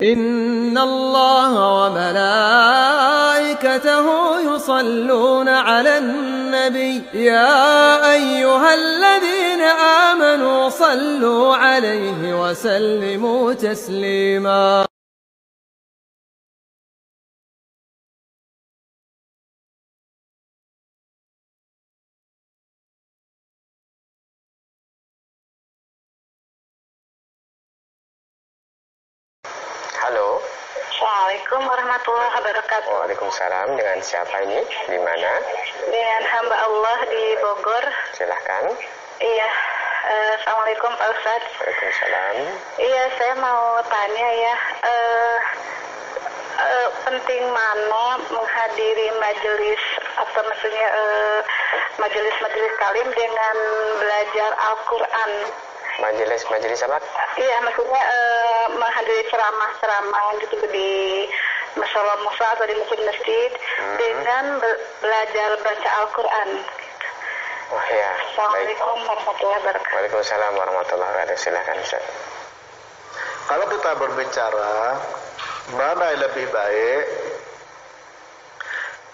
إن الله وملائكته يصلون على النبي يا أيها الذين آمنوا صلوا عليه وسلموا تسليما. Halo. Assalamualaikum warahmatullahi wabarakatuh. Waalaikumsalam. Dengan siapa ini? Di mana? Dengan hamba Allah di Bogor. Silahkan. Iya. Assalamualaikum Pak Ustadz. Waalaikumsalam. Iya, saya mau tanya ya. Penting mana menghadiri majelis atau maksudnya majelis-majelis talim dengan belajar Al-Quran? Majelis apa? Iya, maksudnya menghadiri ceramah-ceramah gitu di musola atau di masjid-masjid dengan belajar baca Al-Quran. Oh ya. Assalamualaikum warahmatullahi wabarakatuh. Waalaikumsalam warahmatullahi wabarakatuh. Silahkan Ustaz. Kalau kita berbicara mana yang lebih baik,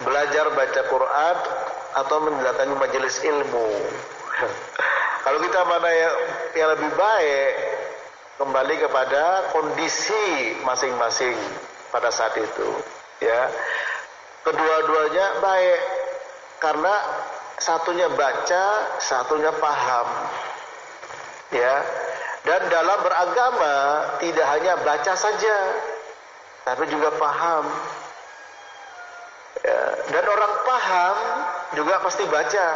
belajar baca Quran atau mendatangi majelis ilmu? Kalau kita mana yang lebih baik, kembali kepada kondisi masing-masing pada saat itu, ya. Kedua-duanya baik karena satunya baca, satunya paham, ya. Dan dalam beragama tidak hanya baca saja, tapi juga paham. Ya. Dan orang paham juga pasti baca.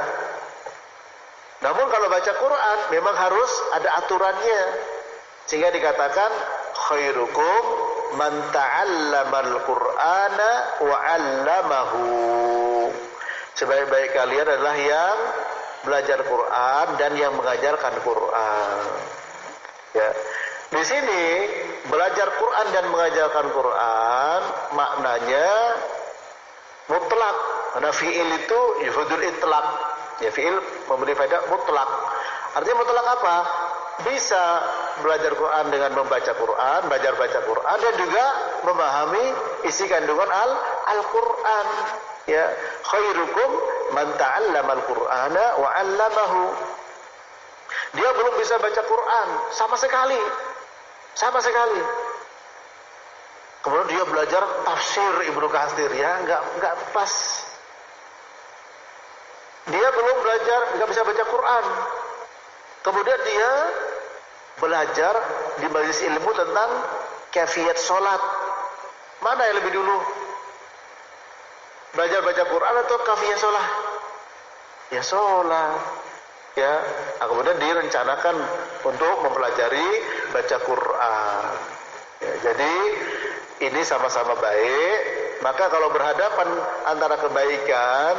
Namun kalau baca Quran memang harus ada aturannya. Sehingga dikatakan khairukum man ta'allamal Qur'ana wa 'allamahu. Sebaik-baik kalian adalah yang belajar Quran dan yang mengajarkan Quran. Ya. Di sini belajar Quran dan mengajarkan Quran maknanya mutlak. Karena fi'il itu yufidul itlaq. Ya, fi'il memberi faedah mutlak. Artinya mutlak apa? Bisa belajar Quran dengan membaca Quran, belajar baca Quran dan juga memahami isi kandungan Al-Quran. Ya, khairukum man ta'allamal Qur'ana wa 'allamahu. Dia belum bisa baca Quran sama sekali. Sama sekali. Kemudian dia belajar tafsir Ibnu Katsir, ya, enggak pas. Dia belum belajar, nggak bisa baca Quran. Kemudian dia belajar di majelis ilmu tentang kafiyat sholat. Mana yang lebih dulu? Belajar baca Quran atau kafiyat sholat? Ya sholat. Ya. Nah, kemudian direncanakan untuk mempelajari baca Quran. Ya, jadi ini sama-sama baik. Maka kalau berhadapan antara kebaikan,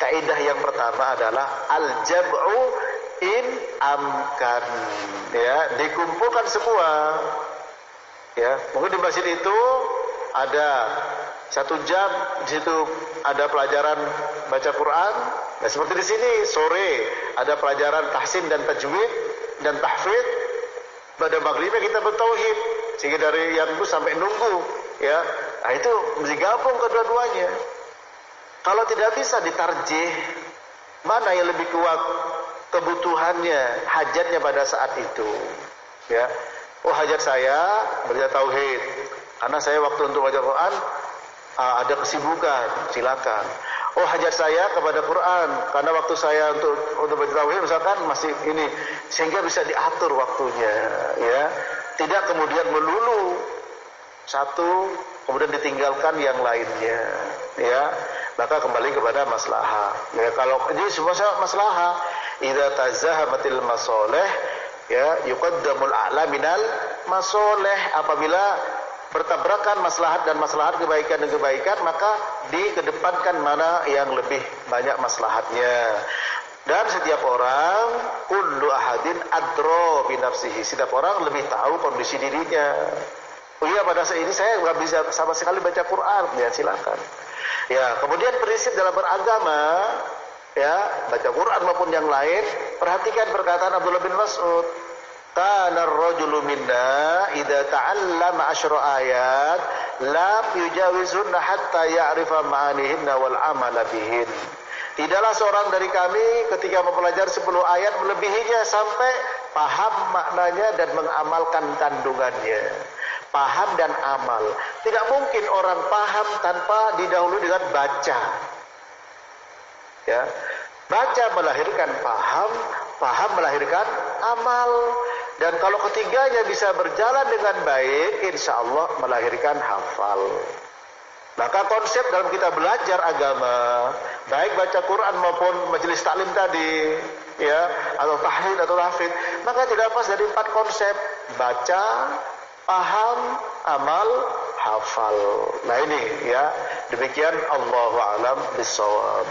kaidah yang pertama adalah al-jam'u in amkan, ya, dikumpulkan semua. Ya, mungkin di masjid itu ada 1 jam, di situ ada pelajaran baca Quran. Nah, seperti di sini sore ada pelajaran tahsin dan tajwid dan tahfidz. Pada maghribnya kita bertauhid, sehingga dari yang itu sampai nunggu, ya. Nah, itu mesti gabung kedua-duanya. Kalau tidak bisa ditarjih, mana yang lebih kuat kebutuhannya, hajatnya pada saat itu, ya. Oh, hajat saya belajar tauhid, karena saya waktu untuk baca Quran ada kesibukan, silakan. Oh, hajat saya kepada Quran, karena waktu saya untuk baca tauhid misalkan masih ini, sehingga bisa diatur waktunya, ya. Tidak kemudian melulu satu kemudian ditinggalkan yang lainnya, ya. Maka kembali kepada maslahah. Ya, kalau ini semua maslahah, idza tazahamatil masoleh, ya, yuqaddamul a'la minal masoleh. Apabila bertabrakan maslahat dan maslahat, kebaikan dan kebaikan, maka dikedepankan mana yang lebih banyak maslahatnya. Dan setiap orang, kullu ahadin adro bi nafsihi. Setiap orang lebih tahu kondisi dirinya. Oh iya, pada saat ini saya nggak bisa sama sekali baca Quran, ya silakan. Ya, kemudian prinsip dalam beragama, ya, baca Quran maupun yang lain, perhatikan perkataan Abdullah bin Mas'ud. kana ar-rajulu minna idza ta'allama 10 ayat lam yujawizunna hatta ya'rifa ma'anihinna wal amala bihin. Tidaklah seorang dari kami ketika mempelajari 10 ayat melebihinya sampai paham maknanya dan mengamalkan kandungannya. Paham dan amal. Tidak mungkin orang paham tanpa didahului dengan baca. Ya. Baca melahirkan paham, paham melahirkan amal. Dan kalau ketiganya bisa berjalan dengan baik, insya Allah melahirkan hafal. Maka konsep dalam kita belajar agama, baik baca Quran maupun majelis taklim tadi, ya, atau tahlil atau tahfidz, maka tidak lepas dari 4 konsep: baca, paham, amal, hafal. Nah ini ya, demikian Allahu a'lam bishawab.